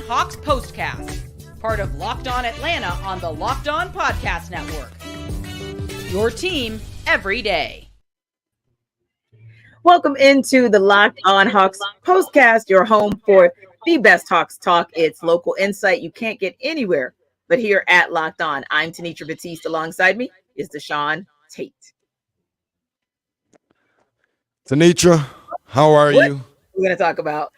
Hawks Postcast, part of Locked On Atlanta on the Locked On Podcast Network. Your team every day. Welcome into the Locked On Hawks Postcast, your home for the best Hawks talk. It's local insight you can't get anywhere but here at Locked On. I'm Tenitra Batiste. Alongside me is DeShaun, Tate. Tenitra, how are you? We're going to talk about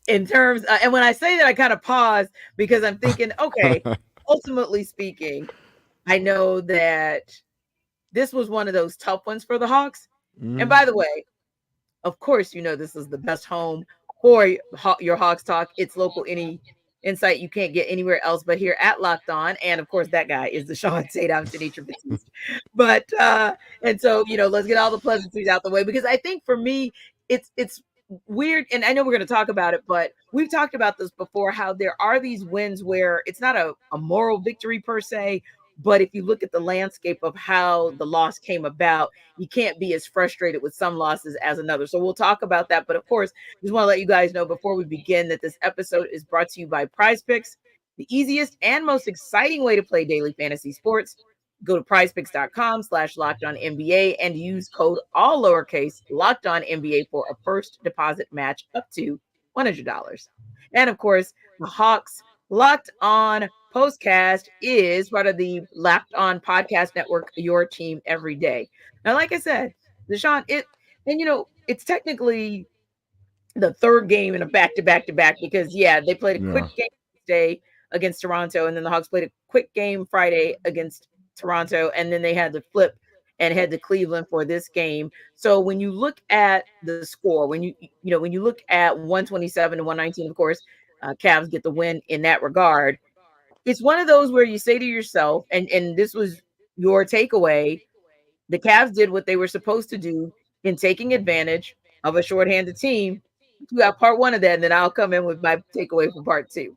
in terms, and when I say that, I kind of pause because I'm thinking, okay, ultimately speaking, I know that this was one of those tough ones for the Hawks. And by the way, of course, you know this is the best home for your Hawks talk. It's local, any insight you can't get anywhere else but here at Locked On. And of course, that guy is DeShaun Tate. I'm Tenitra Batiste. But and so, you know, let's get all the pleasantries out the way, because I think for me, it's weird. And I know we're going to talk about it, but we've talked about this before, how there are these wins where it's not a moral victory per se. But if you look at the landscape of how the loss came about, you can't be as frustrated with some losses as another. So we'll talk about that. But of course, just want to let you guys know before we begin that this episode is brought to you by Prize Picks, the easiest and most exciting way to play daily fantasy sports. Go to prizepicks.com/LockedOnNBA and use code all lowercase LockedOnNBA for a first deposit match up to $100. And of course, the Hawks Locked On Postcast is part of the Locked On Podcast Network, your team every day. Now, like I said, DeShaun, it's technically the third game in a back-to-back because, they played a quick game today against Toronto, and then the Hawks played a quick game Friday against Toronto, and then they had to flip and head to Cleveland for this game. So when you look at the score, when you look at 127 to 119, of course, Cavs get the win in that regard. It's one of those where you say to yourself, and this was your takeaway, the Cavs did what they were supposed to do in taking advantage of a shorthanded team. You got part one of that, and then I'll come in with my takeaway for part two.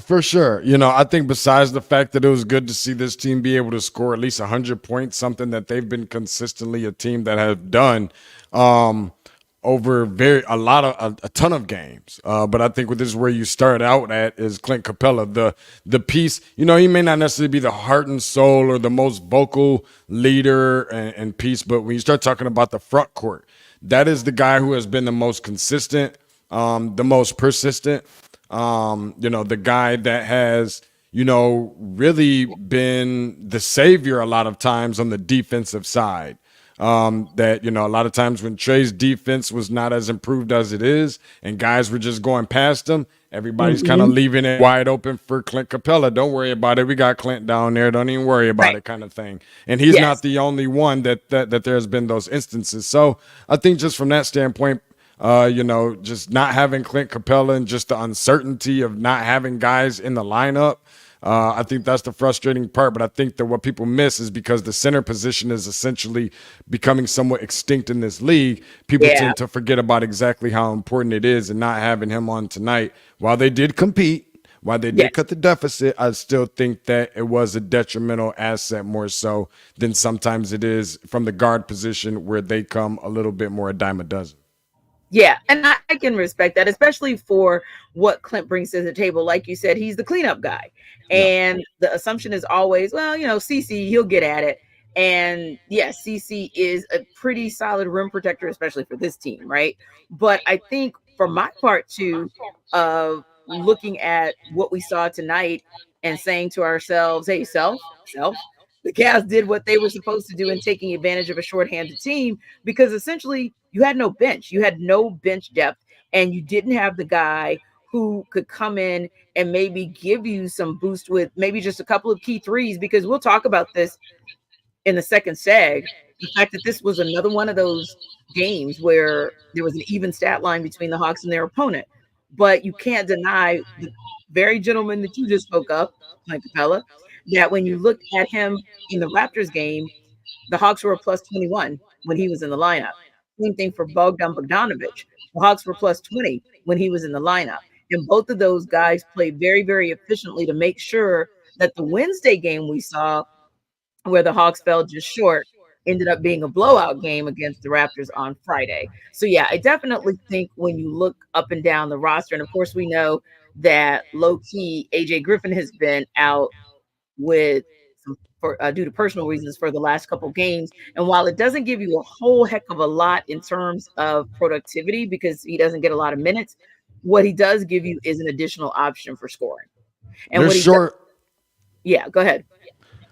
For sure. You know, I think besides the fact that it was good to see this team be able to score at least 100 points, something that they've been consistently a team that have done over a ton of games. But I think this is where you start out at is Clint Capela, the piece. You know, he may not necessarily be the heart and soul or the most vocal leader and piece, but when you start talking about the front court, that is the guy who has been the most consistent, the most persistent, the guy that has, really been the savior a lot of times on the defensive side. That, a lot of times when Trey's defense was not as improved as it is and guys were just going past him, everybody's kind of leaving it wide open for Clint Capela. Don't worry about it. We got Clint down there. Don't even worry about it, kind of thing. And he's not the only one that there's been those instances. So I think just from that standpoint, just not having Clint Capela and just the uncertainty of not having guys in the lineup, I think that's the frustrating part. But I think that what people miss is because the center position is essentially becoming somewhat extinct in this league, people tend to forget about exactly how important it is, and not having him on tonight, while they did compete, while they did cut the deficit, I still think that it was a detrimental asset more so than sometimes it is from the guard position, where they come a little bit more a dime a dozen. Yeah, and I can respect that, especially for what Clint brings to the table. Like you said, he's the cleanup guy. And the assumption is always, CC, he'll get at it. And yes, CC is a pretty solid rim protector, especially for this team, right? But I think for my part, too, of looking at what we saw tonight and saying to ourselves, hey, self, the Cavs did what they were supposed to do in taking advantage of a shorthanded team, because essentially you had no bench. You had no bench depth, and you didn't have the guy who could come in and maybe give you some boost with maybe just a couple of key threes, because we'll talk about this in the second seg. The fact that this was another one of those games where there was an even stat line between the Hawks and their opponent. But you can't deny the very gentleman that you just spoke of, Clint Capela, that when you look at him in the Raptors game, the Hawks were a plus 21 when he was in the lineup. Same thing for Bogdan Bogdanovic. The Hawks were plus 20 when he was in the lineup. And both of those guys played very, very efficiently to make sure that the Wednesday game we saw, where the Hawks fell just short, ended up being a blowout game against the Raptors on Friday. So yeah, I definitely think when you look up and down the roster, and of course we know that low key AJ Griffin has been out with due to personal reasons for the last couple games. And while it doesn't give you a whole heck of a lot in terms of productivity because he doesn't get a lot of minutes, what he does give you is an additional option for scoring. And They're what he does, short. yeah, go ahead.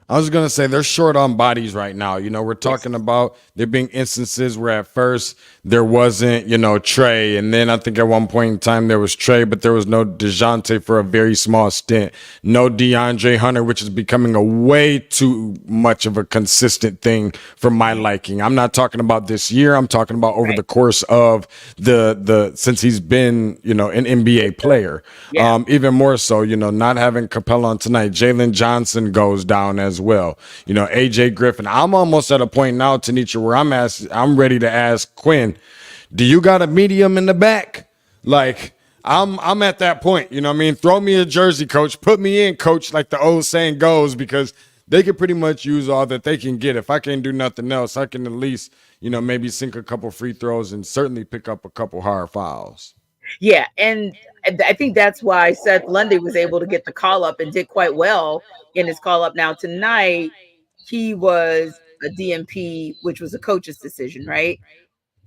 I was gonna say they're short on bodies right now. We're Yes. talking about there being instances where at first there wasn't, Trey, and then I think at one point in time there was Trey, but there was no DeJounte for a very small stint. No DeAndre Hunter, which is becoming a way too much of a consistent thing for my liking. I'm not talking about this year. I'm talking about over Right. the course of the since he's been, an NBA player. Yeah. Even more so, not having Capela on tonight. Jalen Johnson goes down as well. AJ Griffin. I'm almost at a point now, Tenitra, where I'm ready to ask Quinn, do you got a medium in the back? Like, I'm at that point. You know what I mean? Throw me a jersey, coach. Put me in, coach, like the old saying goes, because they can pretty much use all that they can get. If I can't do nothing else, I can at least, maybe sink a couple free throws and certainly pick up a couple hard fouls. Yeah, and I think that's why Seth Lundy was able to get the call up and did quite well in his call up. Now tonight he was a DMP, which was a coach's decision, right?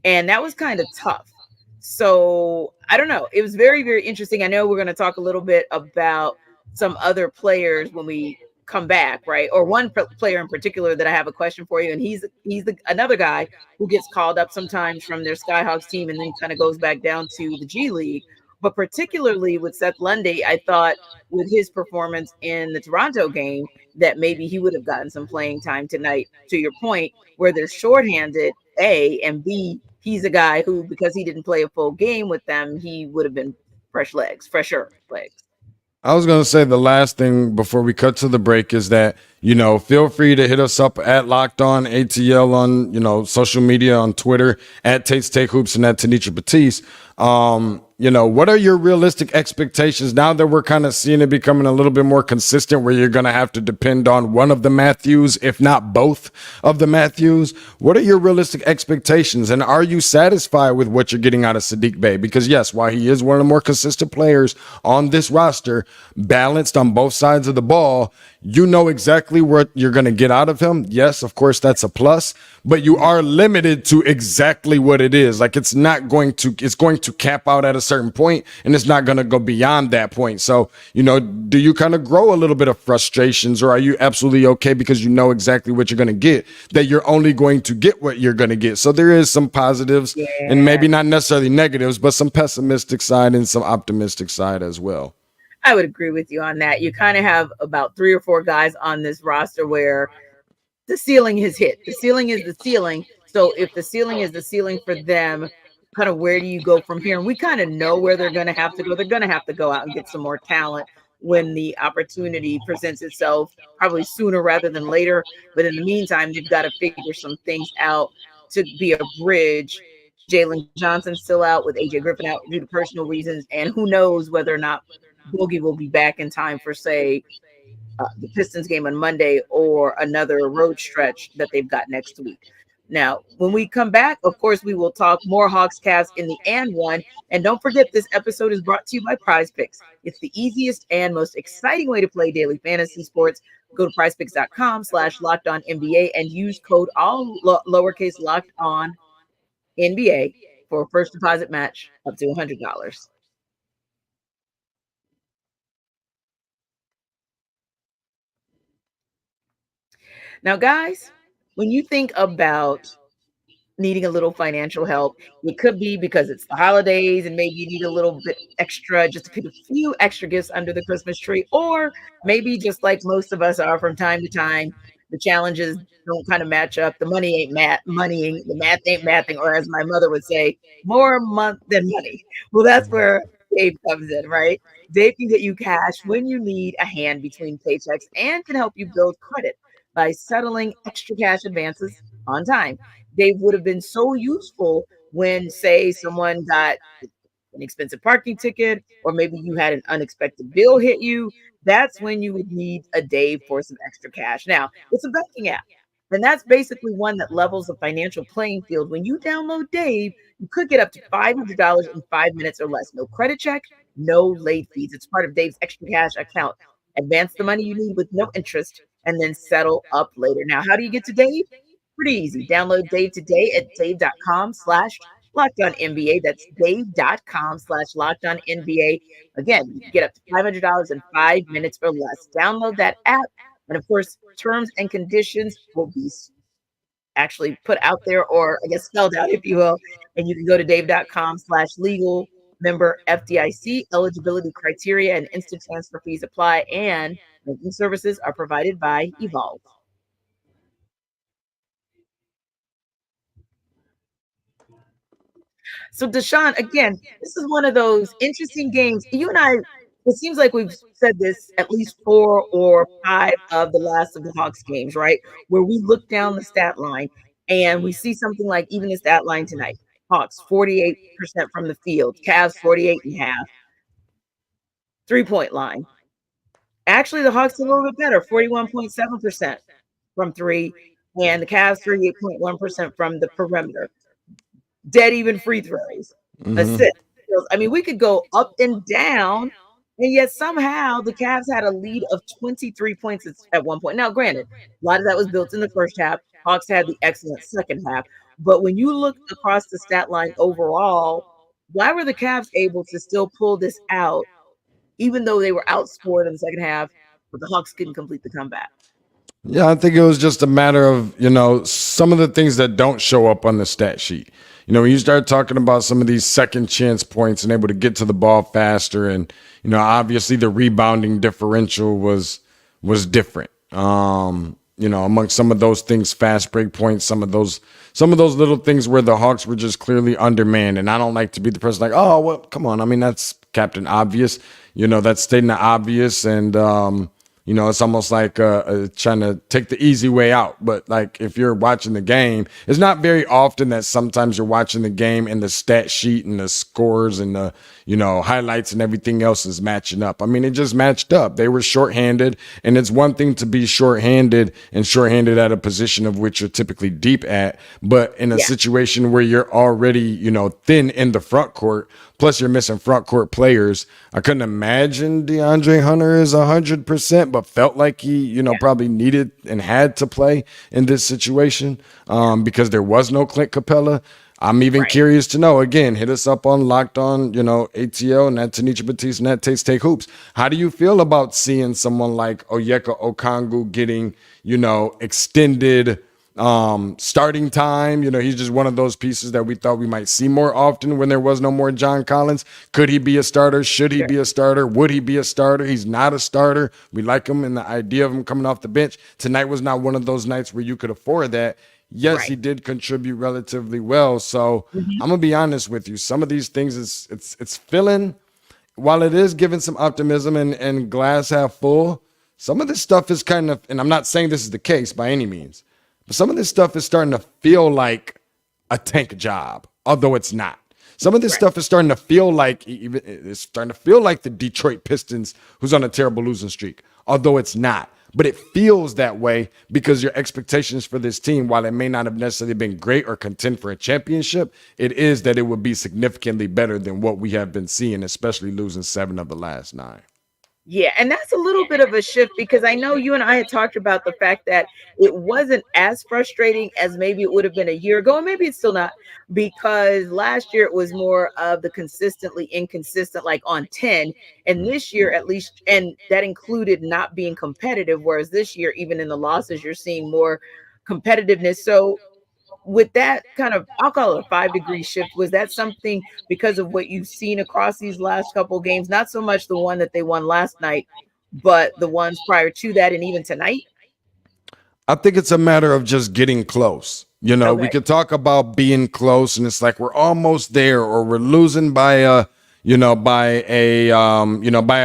And that was kind of tough. So I don't know. It was very, very interesting. I know we're going to talk a little bit about some other players when we come back, right? Or one player in particular that I have a question for you, and he's another guy who gets called up sometimes from their Skyhawks team and then kind of goes back down to the G League. But particularly with Seth Lundy, I thought with his performance in the Toronto game that maybe he would have gotten some playing time tonight. To your point, where they're shorthanded, A, and B, he's a guy who, because he didn't play a full game with them, he would have been fresher legs. I was going to say the last thing before we cut to the break is that, feel free to hit us up at Locked On ATL on, social media, on Twitter, at Tate's Take Hoops and at Tenitra Batiste. What are your realistic expectations now that we're kind of seeing it becoming a little bit more consistent where you're going to have to depend on one of the Matthews, if not both of the Matthews? What are your realistic expectations? And are you satisfied with what you're getting out of Saddiq Bey? Because yes, while he is one of the more consistent players on this roster, balanced on both sides of the ball, you know exactly what you're going to get out of him. Yes, of course, that's a plus, but you are limited to exactly what it is. Like it's going to cap out at a certain point and it's not going to go beyond that point. So, do you kind of grow a little bit of frustrations, or are you absolutely okay because you know exactly what you're going to get, that you're only going to get what you're going to get? So there is some positives and maybe not necessarily negatives, but some pessimistic side and some optimistic side as well. I would agree with you on that. You kind of have about 3 or 4 guys on this roster where the ceiling has hit. The ceiling is the ceiling. So if the ceiling is the ceiling for them, kind of where do you go from here? And we kind of know where they're going to have to go. They're going to have to go out and get some more talent when the opportunity presents itself, probably sooner rather than later. But in the meantime, you've got to figure some things out to be a bridge. Jalen Johnson still out with AJ Griffin out due to personal reasons. And who knows whether or not Boogie will be back in time for, say, the Pistons game on Monday or another road stretch that they've got next week. Now, when we come back, of course, we will talk more Hawks Cast in the and one. And don't forget, this episode is brought to you by Prize Picks. It's the easiest and most exciting way to play daily fantasy sports. Go to prizepicks.com/LockedOnNBA and use code all lowercase locked on NBA for a first deposit match up to $100. Now, guys, when you think about needing a little financial help, it could be because it's the holidays and maybe you need a little bit extra just to put a few extra gifts under the Christmas tree, or maybe just like most of us are from time to time, the challenges don't kind of match up. The money ain't moneying, the math ain't mathing, or as my mother would say, more month than money. Well, that's where Dave comes in, right? Dave can get you cash when you need a hand between paychecks and can help you build credit by settling extra cash advances on time. Dave would have been so useful when, say, someone got an expensive parking ticket, or maybe you had an unexpected bill hit you. That's when you would need a Dave for some extra cash. Now, it's a banking app. And that's basically one that levels the financial playing field. When you download Dave, you could get up to $500 in 5 minutes or less. No credit check, no late fees. It's part of Dave's extra cash account. Advance the money you need with no interest and then settle up later. Now, how do you get to Dave? Pretty easy. Download Dave today at dave.com/LockedOnNBA. That's dave.com/LockedOnNBA. Again, you can get up to $500 in 5 minutes or less. Download that app. And of course, terms and conditions will be actually put out there, or I guess spelled out, if you will. And you can go to dave.com/legal, member FDIC. Eligibility criteria and instant transfer fees apply. And banking services are provided by Evolve. So, DeShaun, again, this is one of those interesting games. You and I, it seems like we've said this at least 4 or 5 of the last of the Hawks games, right? Where we look down the stat line and we see something like even the stat line tonight. Hawks 48% from the field, Cavs 48.5. 3-point line. Actually, the Hawks are a little bit better, 41.7% from 3, and the Cavs 38.1% from the perimeter. Dead even free throws, assists. I mean, we could go up and down, and yet somehow the Cavs had a lead of 23 points at one point. Now, granted, a lot of that was built in the first half. Hawks had the excellent second half. But when you look across the stat line overall, why were the Cavs able to still pull this out, even though they were outscored in the second half, but the Hawks couldn't complete the comeback? Yeah, I think it was just a matter of, some of the things that don't show up on the stat sheet. When you start talking about some of these second chance points and able to get to the ball faster, and, obviously the rebounding differential was different. Amongst some of those things, fast break points, some of those little things where the Hawks were just clearly undermanned. And I don't like to be the person like, oh, well, come on. I mean, that's Captain Obvious. That's stating the obvious. And, it's almost like trying to take the easy way out. But like if you're watching the game, it's not very often that sometimes you're watching the game and the stat sheet and the scores and the, highlights and everything else is matching up. I mean, it just matched up. They were shorthanded, and it's one thing to be shorthanded at a position of which you're typically deep at. But in a situation where you're already, thin in the front court, plus you're missing front court players, I couldn't imagine DeAndre Hunter is 100%, but felt like he, probably needed and had to play in this situation because there was no Clint Capela. I'm even curious to know, again, hit us up on Locked On, ATL and that Tenitra, Batiste and that Take Hoops. How do you feel about seeing someone like Onyeka Okongwu getting, extended starting time? He's just one of those pieces that we thought we might see more often when there was no more John Collins. Could he be a starter? Should he be a starter? Would he be a starter? He's not a starter. We like him and the idea of him coming off the bench. Tonight was not one of those nights where you could afford that. Yes, he did contribute relatively well. So I'm gonna be honest with you. Some of these things it's filling, while it is giving some optimism and glass half full, some of this stuff is kind of, and I'm not saying this is the case by any means, but some of this stuff is starting to feel like a tank job, although it's not. Some of this stuff is starting to feel like the Detroit Pistons, who's on a terrible losing streak, although it's not. But it feels that way because your expectations for this team, while it may not have necessarily been great or contend for a championship, it is that it would be significantly better than what we have been seeing, especially losing 7 of the last 9. Yeah, and that's a little bit of a shift because I know you and I had talked about the fact that it wasn't as frustrating as maybe it would have been a year ago, and maybe it's still not, because last year it was more of the consistently inconsistent, like on 10, and this year at least, and that included not being competitive, whereas this year, even in the losses, you're seeing more competitiveness. So with that kind of, I'll call it a 5-degree shift, was that something because of what you've seen across these last couple of games, not so much the one that they won last night, but the ones prior to that and even tonight? I think it's a matter of just getting close. We could talk about being close and it's like we're almost there, or we're losing by a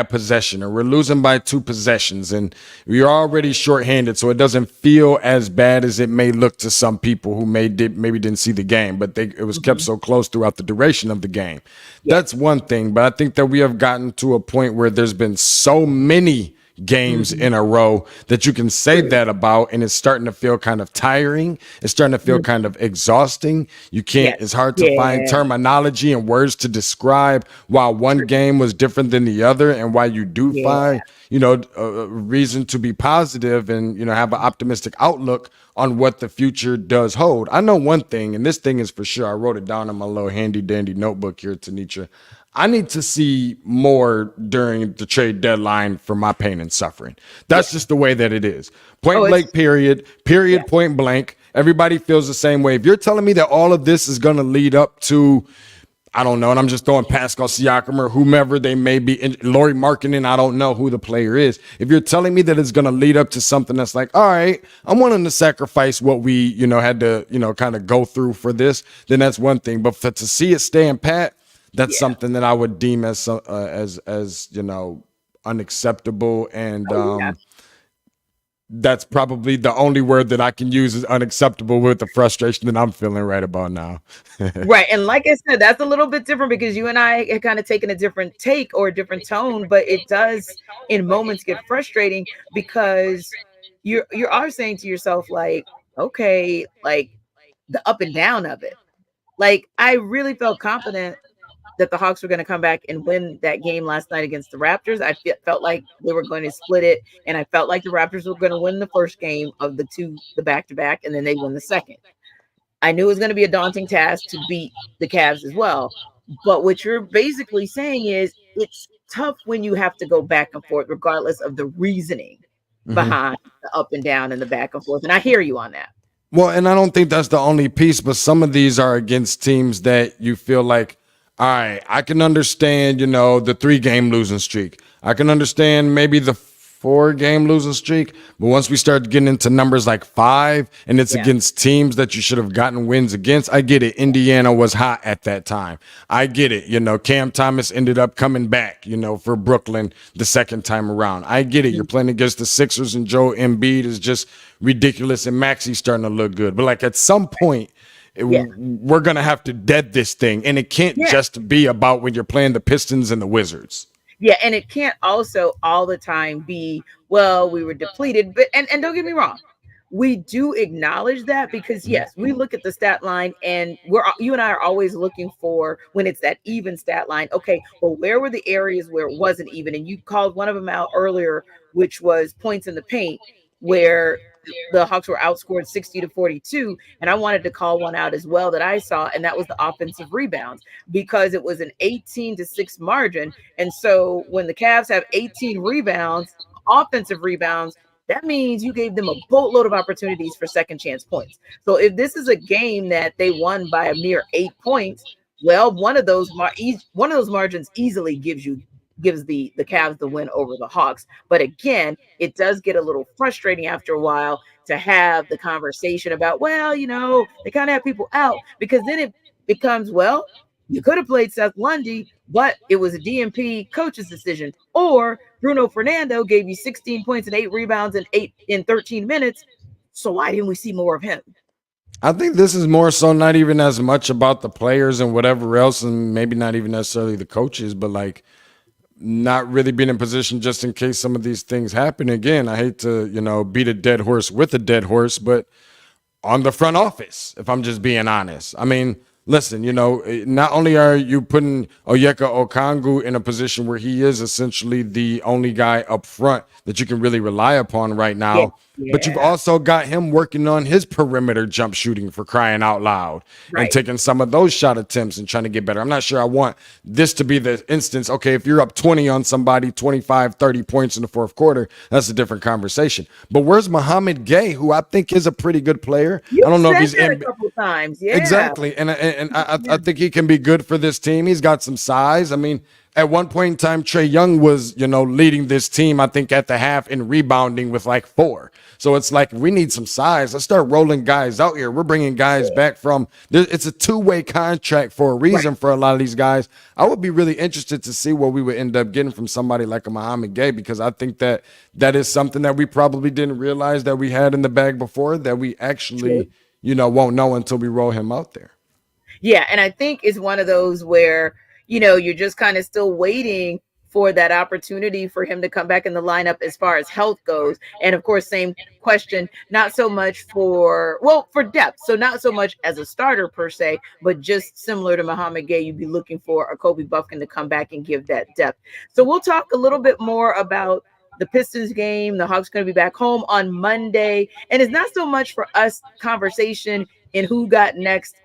possession, or we're losing by 2 possessions, and we're already shorthanded, so it doesn't feel as bad as it may look to some people who maybe didn't see the game, but it was kept so close throughout the duration of the game. That's one thing, but I think that we have gotten to a point where there's been so many games in a row that you can say that about, and it's starting to feel kind of tiring. It's starting to feel kind of exhausting. You can't, it's hard to find terminology and words to describe why one game was different than the other, and why you do find, a reason to be positive and, have an optimistic outlook on what the future does hold. I know one thing, and this thing is for sure. I wrote it down in my little handy dandy notebook here, Tenitra. I need to see more during the trade deadline for my pain and suffering. That's just the way that it is. Point blank, period, point blank. Everybody feels the same way. If you're telling me that all of this is going to lead up to, I don't know, and I'm just throwing Pascal Siakam or whomever they may be, Lauri Markkanen, I don't know who the player is. If you're telling me that it's going to lead up to something that's like, all right, I'm willing to sacrifice what we, had to, kind of go through for this, then that's one thing. But to see it staying pat, that's something that I would deem as unacceptable, and that's probably the only word that I can use is unacceptable with the frustration that I'm feeling right about now. Right, and like I said, that's a little bit different because you and I have kind of taken a different take or a different tone, but it does in moments get frustrating because you are saying to yourself like, okay, like the up and down of it. Like I really felt confident that the Hawks were going to come back and win that game last night against the Raptors. I felt like they were going to split it, and I felt like the Raptors were going to win the first game of the back-to-back, and then they won the second. I knew it was going to be a daunting task to beat the Cavs as well, but what you're basically saying is it's tough when you have to go back and forth, regardless of the reasoning behind the up and down and the back and forth, and I hear you on that. Well, and I don't think that's the only piece, but some of these are against teams that you feel like, all right, I can understand, the 3-game losing streak. I can understand maybe the 4-game losing streak. But once we start getting into numbers like 5, and it's against teams that you should have gotten wins against, I get it. Indiana was hot at that time. I get it. Cam Thomas ended up coming back, for Brooklyn the second time around. I get it. You're playing against the Sixers, and Joel Embiid is just ridiculous, and Maxi's starting to look good. But like at some point, we're going to have to dead this thing. And it can't just be about when you're playing the Pistons and the Wizards. Yeah, and it can't also all the time be, well, we were depleted. But and don't get me wrong, we do acknowledge that because, yes, we look at the stat line and you and I are always looking for when it's that even stat line. Okay, well, where were the areas where it wasn't even? And you called one of them out earlier, which was points in the paint, where the Hawks were outscored 60-42. And I wanted to call one out as well that I saw, and that was the offensive rebounds, because it was an 18-6 margin. And so when the Cavs have 18 rebounds, offensive rebounds, that means you gave them a boatload of opportunities for second chance points. So if this is a game that they won by a mere 8 points, well, one of those margins easily gives the Cavs the win over the Hawks. But again, it does get a little frustrating after a while to have the conversation about, well, they kind of have people out, because then it becomes, well, you could have played Seth Lundy, but it was a DMP coach's decision. Or Bruno Fernando gave you 16 points and 8 rebounds in 13 minutes. So why didn't we see more of him? I think this is more so not even as much about the players and whatever else, and maybe not even necessarily the coaches, but like not really being in position just in case some of these things happen again. I hate to, beat a dead horse with a dead horse, but on the front office, if I'm just being honest. I mean, listen, not only are you putting Onyeka Okongwu in a position where he is essentially the only guy up front that you can really rely upon right now, but you've also got him working on his perimeter jump shooting, for crying out loud, and taking some of those shot attempts and trying to get better. I'm not sure I want this to be the instance. Okay, if you're up 20 on somebody, 25, 30 points in the fourth quarter, that's a different conversation. But where's Mohamed Gay, who I think is a pretty good player? I don't know if he's in a couple times. Yeah, exactly. And I think he can be good for this team. He's got some size. I mean, at one point in time, Trae Young was, leading this team, I think, at the half in rebounding with like 4. So it's like, we need some size. Let's start rolling guys out here. We're bringing guys back from, it's a 2-way contract for a reason for a lot of these guys. I would be really interested to see what we would end up getting from somebody like a Mohamed Gay, because I think that is something that we probably didn't realize that we had in the bag before, that we actually, won't know until we roll him out there. Yeah, and I think it's one of those where, you're just kind of still waiting for that opportunity for him to come back in the lineup as far as health goes. And of course, same question, not so much for depth. So not so much as a starter per se, but just similar to Muhammad Gay, you'd be looking for a Kobe Buffkin to come back and give that depth. So we'll talk a little bit more about the Pistons game. The Hawks going to be back home on Monday. And it's not so much for us conversation in who got next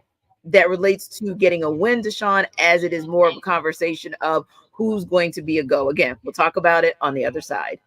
that relates to getting a win, DeShaun, as it is more of a conversation of who's going to be a go. Again, we'll talk about it on the other side.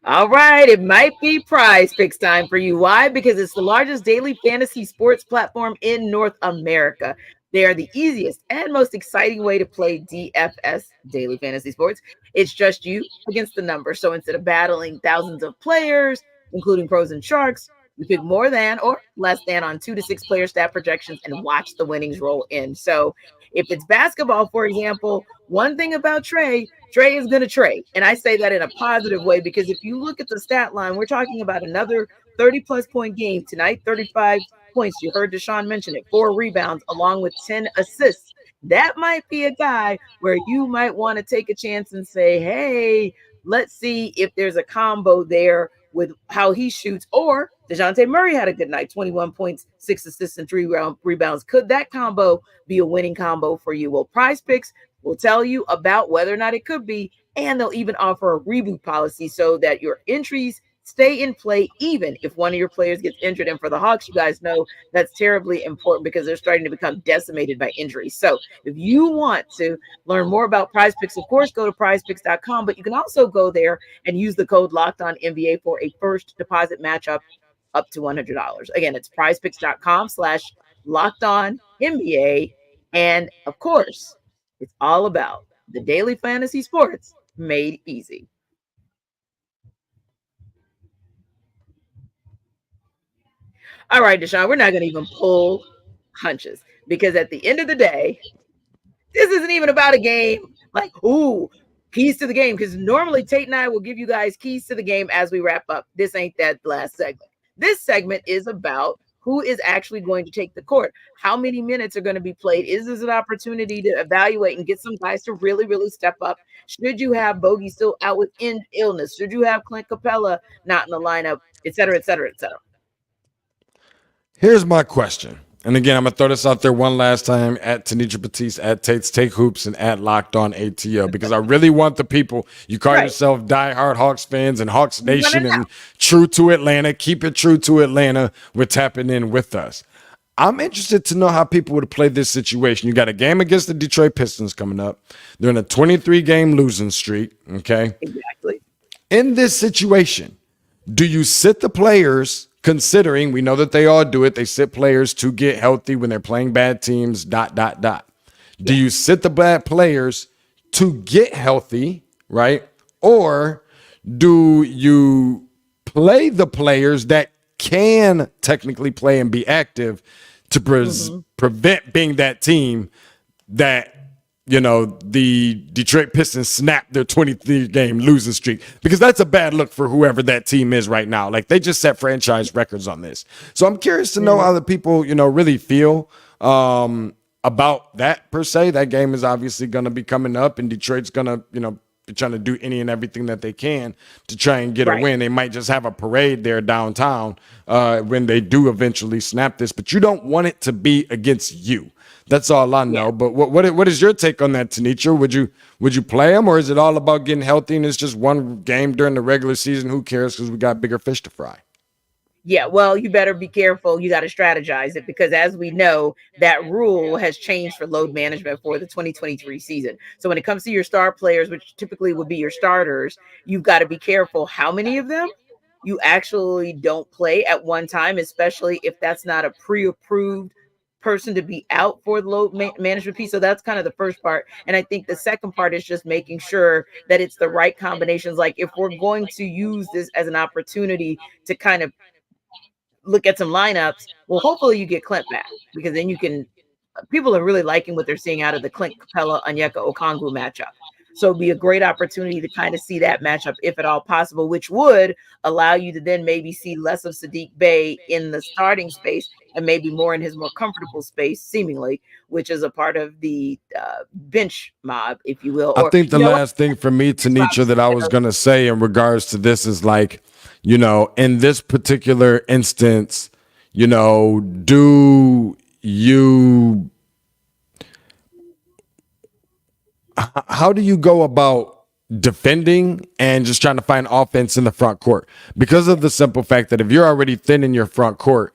All right, it might be Prize Picks time for you. Why? Because it's the largest daily fantasy sports platform in North America. They are the easiest and most exciting way to play DFS, daily fantasy sports. It's just you against the numbers. So instead of battling thousands of players, including pros and sharks, you pick more than or less than on 2 to 6 player stat projections and watch the winnings roll in. So if it's basketball, for example, one thing about Trey is going to trade. And I say that in a positive way, because if you look at the stat line, we're talking about another 30-plus point game tonight, 35 points. You heard DeShaun mention it, 4 rebounds along with 10 assists. That might be a guy where you might want to take a chance and say, hey, let's see if there's a combo there with how he shoots. Or DeJounte Murray had a good night, 21 points, 6 assists, and 3 rebounds. Could that combo be a winning combo for you? Well, Prize Picks will tell you about whether or not it could be, and they'll even offer a reboot policy so that your entries stay in play even if one of your players gets injured. And for the Hawks, you guys know that's terribly important because they're starting to become decimated by injuries. So if you want to learn more about Prize Picks, of course, go to prizepicks.com, but you can also go there and use the code LOCKEDONNBA for a first deposit matchup up to $100. Again, it's prizepicks.com/LockedOnNBA. And of course, it's all about the daily fantasy sports made easy. All right, DeShaun, we're not going to even pull hunches because at the end of the day, this isn't even about a game like, ooh, keys to the game. Because normally Tate and I will give you guys keys to the game as we wrap up. This ain't that last segment. This segment is about who is actually going to take the court. How many minutes are going to be played? Is this an opportunity to evaluate and get some guys to really, really step up? Should you have Bogey still out with illness? Should you have Clint Capela not in the lineup, et cetera, et cetera, et cetera? Here's my question. And again, I'm going to throw this out there one last time at Tenitra Batiste, at Tate's Take Hoops, and at Locked On ATO, because I really want the people, you call yourself diehard Hawks fans and Hawks Nation and true to Atlanta, keep it true to Atlanta. We're tapping in with us. I'm interested to know how people would play this situation. You got a game against the Detroit Pistons coming up. They're in a 23-game losing streak, okay? Exactly. In this situation, do you sit the players, considering we know that they all do it, they sit players to get healthy when they're playing bad teams, ... Do you sit the bad players to get healthy, right? Or do you play the players that can technically play and be active to prevent being that team that, you know, the Detroit Pistons snapped their 23-game losing streak? Because that's a bad look for whoever that team is right now. Like, they just set franchise records on this. So I'm curious to know how the people, you know, really feel about that per se. That game is obviously going to be coming up, and Detroit's going to, you know, be trying to do any and everything that they can to try and get a win. They might just have a parade there downtown when they do eventually snap this, but you don't want it to be against you. That's all I know. But what is your take on that, Tenitra? Would you play them, or is it all about getting healthy and it's just one game during the regular season? Who cares, because we got bigger fish to fry? Yeah, well, you better be careful. You got to strategize it, because as we know, that rule has changed for load management for the 2023 season. So when it comes to your star players, which typically would be your starters, you've got to be careful how many of them you actually don't play at one time, especially if that's not a pre-approved person to be out for the load management piece. So that's kind of the first part. And I think the second part is just making sure that it's the right combinations. Like, if we're going to use this as an opportunity to kind of look at some lineups, well, hopefully you get Clint back, because then you can, people are really liking what they're seeing out of the Clint Capela, Onyeka Okongwu matchup. So it'd be a great opportunity to kind of see that matchup, if at all possible, which would allow you to then maybe see less of Sadiq Bey in the starting space and maybe more in his more comfortable space, seemingly, which is a part of the bench mob, if you will. I Or think the last thing for me, Tenitra, that I was mob. going to say in regards to this is like, in this particular instance, do you, how do you go about defending and just trying to find offense in the front court? Because of the simple fact that if you're already thin in your front court,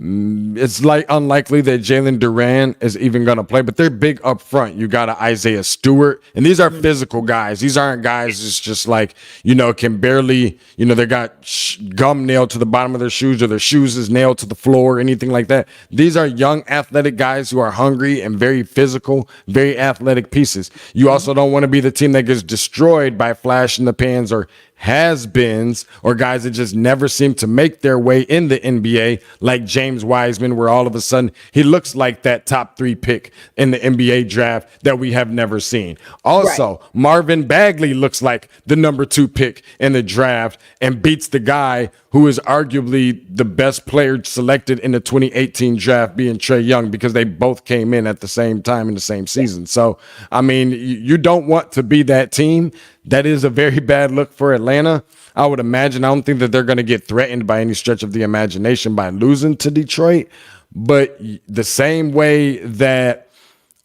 it's like unlikely that Jalen Duran is even going to play, but they're big up front. You got Isaiah Stewart, and these are physical guys. These aren't guys that's just like, can barely, they got gum nailed to the bottom of their shoes, or their shoes is nailed to the floor, or anything like that. These are young athletic guys who are hungry and very physical, very athletic pieces. You also don't want to be the team that gets destroyed by flash in the pans or has-beens, or guys that just never seem to make their way in the NBA, like James Wiseman, where all of a sudden he looks like that top 3 pick in the NBA draft that we have never seen. Also, right. Marvin Bagley looks like the number 2 pick in the draft and beats the guy who is arguably the best player selected in the 2018 draft, being Trae Young, because they both came in at the same time in the same season. So, I mean, you don't want to be that team. That is a very bad look for Atlanta. I would imagine. I don't think that they're going to get threatened by any stretch of the imagination by losing to Detroit. But the same way that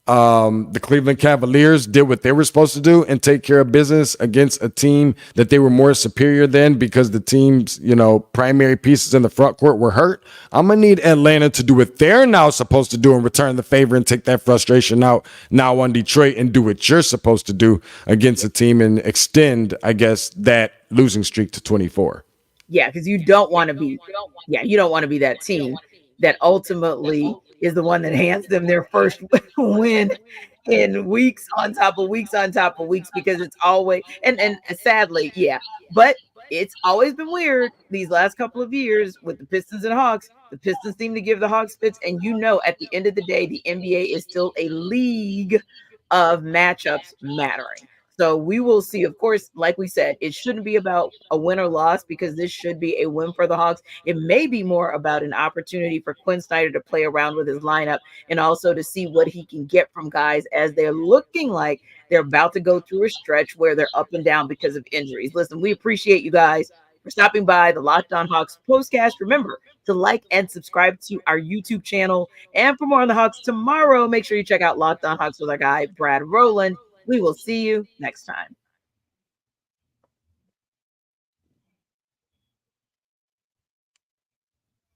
the Cleveland Cavaliers did what they were supposed to do and take care of business against a team that they were more superior than, because the team's, primary pieces in the front court were hurt, I'm going to need Atlanta to do what they're now supposed to do and return the favor and take that frustration out now on Detroit and do what you're supposed to do against a team and extend, I guess, that losing streak to 24. Yeah, because you don't want to be that team that ultimately is the one that hands them their first win in weeks on top of weeks on top of weeks, because it's always and sadly, yeah, but it's always been weird these last couple of years with the Pistons and Hawks. The Pistons seem to give the Hawks fits, and at the end of the day, the NBA is still a league of matchups mattering. So we will see. Of course, like we said, it shouldn't be about a win or loss, because this should be a win for the Hawks. It may be more about an opportunity for Quinn Snyder to play around with his lineup and also to see what he can get from guys as they're looking like they're about to go through a stretch where they're up and down because of injuries. Listen, we appreciate you guys for stopping by the Locked On Hawks postcast. Remember to like and subscribe to our YouTube channel. And for more on the Hawks tomorrow, make sure you check out Locked On Hawks with our guy, Brad Rowland. We will see you next time.